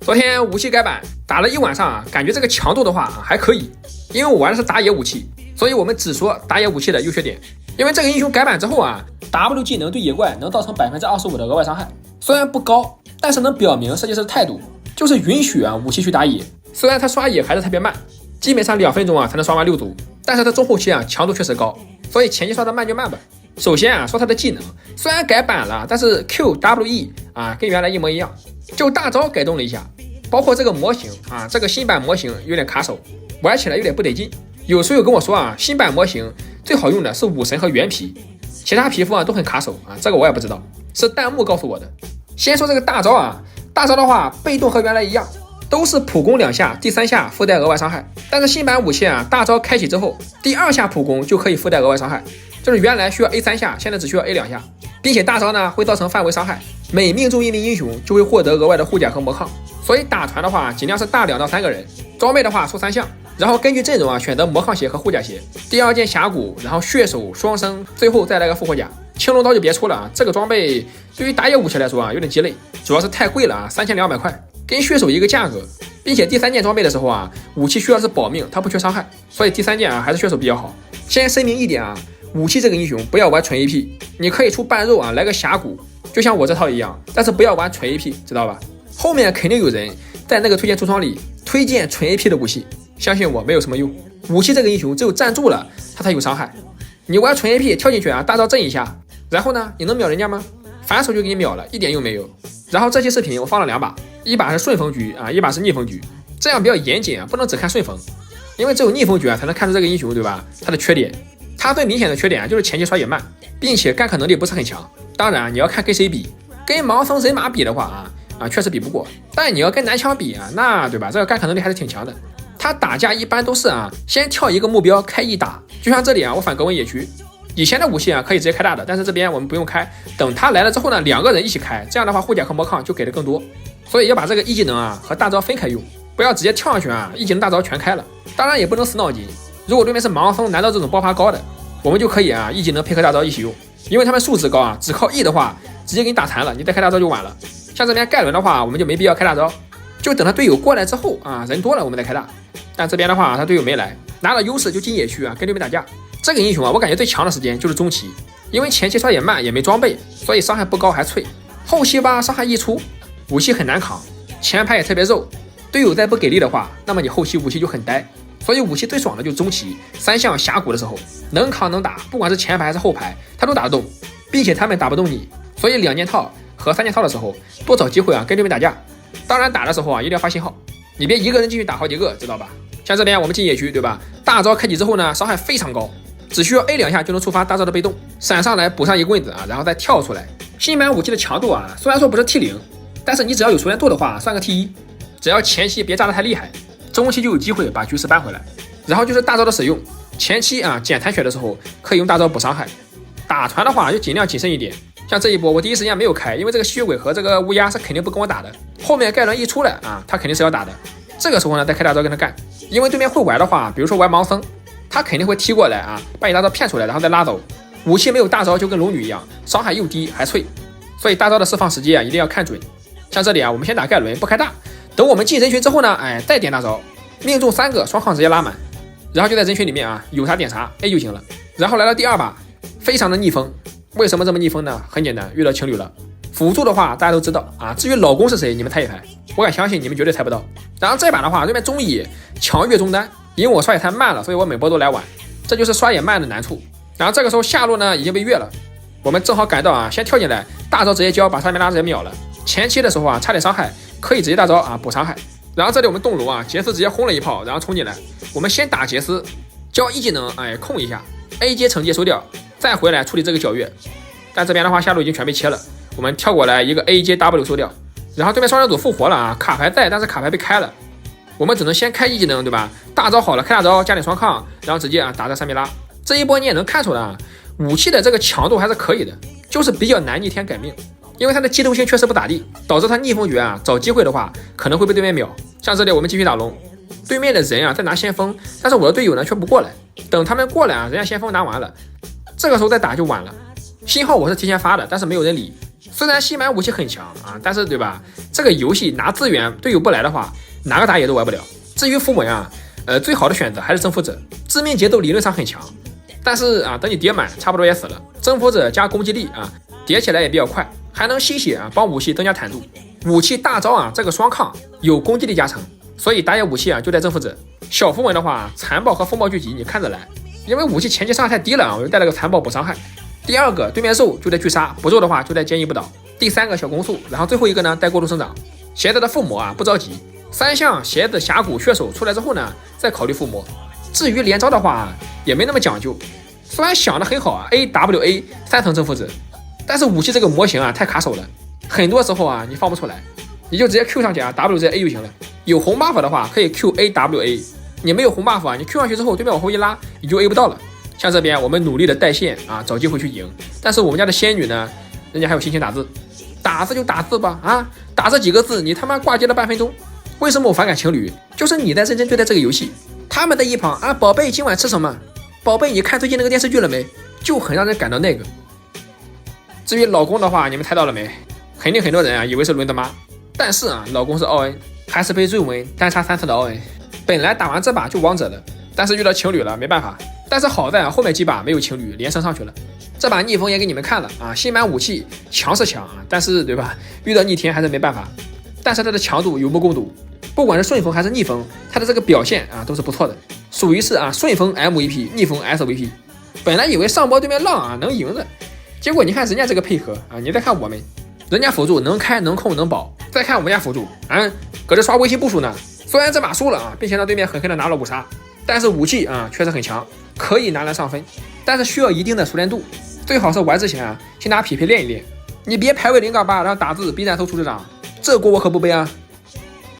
昨天武器改版打了一晚上啊，感觉这个强度的话还可以，因为我玩的是打野武器，所以我们只说打野武器的优缺点。因为这个英雄改版之后啊 ，W 技能对野怪能造成25%的额外伤害，虽然不高，但是能表明设计师的态度，就是允许武器去打野。虽然他刷野还是特别慢，基本上2分钟才能刷完6组，但是他中后期强度确实高，所以前期刷的慢就慢吧。首先说他的技能，虽然改版了，但是 QWE 跟原来一模一样，就大招改动了一下，包括这个模型这个新版模型有点卡手，玩起来有点不得劲。有时候跟我说新版模型最好用的是武神和原皮，其他皮肤都很卡手这个我也不知道，是弹幕告诉我的。先说这个大招大招的话被动和原来一样，都是普攻2下，第3下附带额外伤害。但是新版武器大招开启之后，第2下普攻就可以附带额外伤害，就是原来需要 A3下，现在只需要 A2下，并且大招呢会造成范围伤害，每命中一名英雄就会获得额外的护甲和魔抗。所以打团的话尽量是大2到3个人，装备的话出3项，然后根据阵容选择魔抗鞋和护甲鞋，第2件峡谷，然后血手双生，最后再来个复活甲。青龙刀就别出了这个装备对于打野武器来说有点鸡肋，主要是太贵了3200块，跟血手一个价格，并且第3件装备的时候武器需要是保命，它不缺伤害，所以第3件还是血手比较好。先声明一点武器这个英雄不要玩纯 AP， 你可以出半肉来个峡谷，就像我这套一样，但是不要玩纯 AP， 知道吧？后面肯定有人在那个推荐橱窗里推荐纯 AP 的武器，相信我没有什么用。武器这个英雄只有站住了他才有伤害，你玩纯 AP 跳进去大招震一下，然后呢你能秒人家吗？反手就给你秒了，一点用没有。然后这期视频我放了2把，一把是顺风局一把是逆风局，这样比较严谨不能只看顺风，因为只有逆风局才能看出这个英雄对吧？他的缺点，他最明显的缺点就是前期刷野慢，并且干卡能力不是很强。当然你要看跟谁比，跟盲僧人马比的话确实比不过，但你要跟男枪比那对吧？这个干卡能力还是挺强的。他打架一般都是先跳一个目标开一打，就像这里我反格温野区，以前的武器可以直接开大的，但是这边我们不用开，等他来了之后呢，2个人一起开，这样的话护甲和魔抗就给的更多。所以要把这个一技能和大招分开用，不要直接跳上去一技能大招全开了。当然也不能死脑筋，如果对面是盲僧难道这种爆发高的，我们就可以一技能配合大招一起用，因为他们数值高只靠 E 的话直接给你打残了，你再开大招就晚了。像这边盖伦的话我们就没必要开大招，就等他队友过来之后人多了我们再开大。但这边的话他队友没来，拿了优势就进野区跟对面打架。这个英雄我感觉最强的时间就是中期，因为前期刷也慢也没装备，所以伤害不高还脆，后期伤害一出武器很难扛，前排也特别肉，队友再不给力的话，那么你后期武器就很呆。所以武器最爽的就是中期3项峡谷的时候，能扛能打，不管是前排还是后排他都打得动，并且他们打不动你。所以2件套和3件套的时候多找机会跟对面打架。当然打的时候一定要发信号，你别一个人进去打好几个，知道吧？像这边我们进野区对吧，大招开启之后呢伤害非常高，只需要 A 2下就能触发大招的被动，闪上来补上一棍子然后再跳出来。新版武器的强度虽然说不是 T0， 但是你只要有熟练度的话算个 T1， 只要前期别炸得太厉害，中期就有机会把局势扳回来。然后就是大招的使用，前期捡残血的时候可以用大招补伤害，打团的话就尽量谨慎一点。像这一波我第一时间没有开，因为这个吸血鬼和这个乌鸦是肯定不跟我打的，后面盖伦一出来他肯定是要打的，这个时候呢再开大招跟他干。因为对面会玩的话，比如说玩盲僧，他肯定会踢过来把你大招骗出来然后再拉走。武器没有大招就跟龙女一样，伤害又低还脆，所以大招的释放时机一定要看准。像这里我们先打盖伦不开大，等我们进人群之后呢再点大招，命中3个双抗直接拉满，然后就在人群里面有啥点啥 A 就行了。然后来了第2把，非常的逆风。为什么这么逆风呢？很简单，遇到情侣了。辅助的话大家都知道至于老公是谁你们猜一猜，我敢相信你们绝对猜不到。然后这把的话对面中野强越中单，因为我刷野太慢了，所以我每波都来晚，这就是刷野慢的难处。然后这个时候下路呢已经被越了，我们正好赶到先跳进来，大招直接交，把上面拉直接秒了。前期的时候差点伤害，可以直接大招补伤害。然后这里我们动龙杰斯直接轰了一炮，然后冲进来，我们先打杰斯，交一技能控一下 A 阶惩戒收掉，再回来处理这个皎月。但这边的话下路已经全被切了，我们跳过来一个 A 阶 W 收掉，然后对面双人组复活了卡牌在，但是卡牌被开了，我们只能先开一技能对吧？大招好了开大招加点双抗，然后直接打在3米拉。这一波你也能看出来武器的这个强度还是可以的，就是比较难逆天改命，因为它的机动性确实不咋地，导致它逆风诀找机会的话可能会被对面秒。像这里我们继续打龙，对面的人在拿先锋，但是我的队友呢却不过来，等他们过来人家先锋拿完了，这个时候再打就晚了。信号我是提前发的，但是没有人理，虽然西蛮武器很强啊，但是对吧？这个游戏拿资源，队友不来的话，哪个打野都玩不了。至于伏魔呀，最好的选择还是征服者，致命节奏理论上很强，但是啊，等你叠满，差不多也死了。征服者加攻击力啊，叠起来也比较快，还能吸血啊，帮武器增加坦度。武器大招啊，这个双抗有攻击力加成，所以打野武器啊就带征服者。小符文的话，残暴和风暴聚集你看着来，因为武器前期伤害太低了啊，我就带了个残暴补伤害。第二个对面兽就带巨杀，不肉的话就带坚毅不倒。第三个小攻速，然后最后一个呢带过度生长。鞋子的附魔啊不着急，三项鞋子、峡谷、血手出来之后呢，再考虑附魔。至于连招的话也没那么讲究，虽然想的很好啊 ，AWA 3层征服者，但是武器这个模型啊太卡手了，很多时候啊你放不出来，你就直接 Q 上去啊 W 直接 A 就行了。有红 buff 的话可以 QAWA， 你没有红 buff 啊，你 Q 上去之后对面往后一拉，你就 A 不到了。像这边我们努力的带线啊，找机会去赢，但是我们家的仙女呢，人家还有心情打字，打字就打字吧啊，打这几个字你他妈挂机了半分钟。为什么我反感情侣？就是你在认真对待这个游戏，他们在一旁啊，宝贝今晚吃什么？宝贝你看最近那个电视剧了没？就很让人感到那个。至于老公的话，你们猜到了没？肯定很多人啊以为是伦的妈，但是啊，老公是奥恩，还是被瑞文单杀3次的奥恩。本来打完这把就王者的，但是遇到情侣了，没办法。但是好在啊，后面几把没有情侣，连升上去了。这把逆风也给你们看了啊，新版武器强是强啊，但是对吧？遇到逆天还是没办法。但是它的强度有目共睹，不管是顺风还是逆风，它的这个表现啊都是不错的，属于是啊顺风 MVP， 逆风 SVP。本来以为上波对面浪啊能赢的，结果你看人家这个配合啊，你再看我们，人家辅助能开能控能保，再看我们家辅助啊，搁这刷微信步数呢。虽然这把输了啊，并且让对面狠狠的拿了5杀，但是武器啊确实很强，可以拿来上分，但是需要一定的熟练度，最好是玩之前啊先拿匹配练一练。你别排位0.8然后打字 B 站搜出这张，这锅我可不背啊。